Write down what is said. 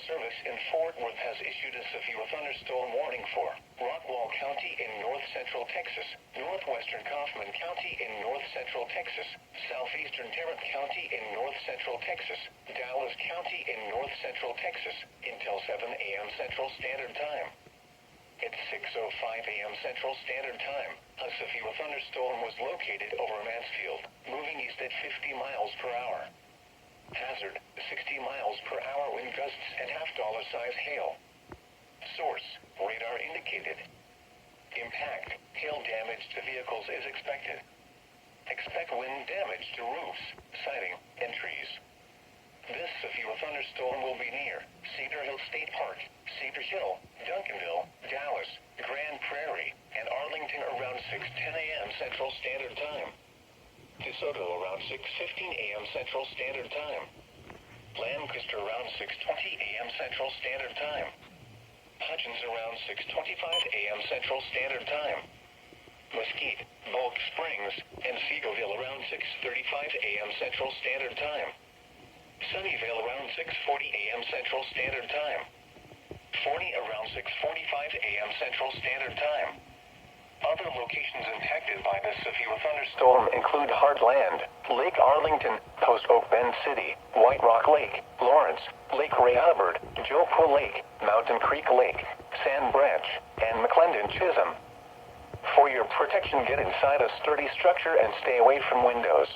Service in Fort Worth has issued a severe thunderstorm warning for Rockwall County in north-central Texas, northwestern Kaufman County in north-central Texas, southeastern Tarrant County in north-central Texas, Dallas County in north-central Texas, until 7 a.m. Central Standard Time. At 6:05 a.m. Central Standard Time, a severe thunderstorm was located over Mansfield, moving east at 50 miles per hour. Hazard, 60 miles per hour wind gusts and half-dollar-size hail. Source, radar indicated. Impact, hail damage to vehicles is expected. Expect wind damage to roofs, siding, and trees. This severe thunderstorm will be near Cedar Hill State Park, Cedar Hill, Duncanville, Dallas, Grand Prairie, and Arlington around 6:10 a.m. Central Standard Time. DeSoto around 6:15 a.m. Central Standard Time. Lancaster around 6:20 a.m. Central Standard Time. Hutchins around 6:25 a.m. Central Standard Time. Mesquite, Bulk Springs, and Seagoville around 6:35 a.m. Central Standard Time. Sunnyvale around 6:40 a.m. Central Standard Time. Forney around 6:45 a.m. Central Standard Time. Other locations impacted by this severe thunderstorm include Heartland, Lake Arlington, Post Oak Bend City, White Rock Lake, Lawrence, Lake Ray Hubbard, Joe Lake, Mountain Creek Lake, Sand Branch, and McClendon Chisholm. For your protection, get inside a sturdy structure and stay away from windows.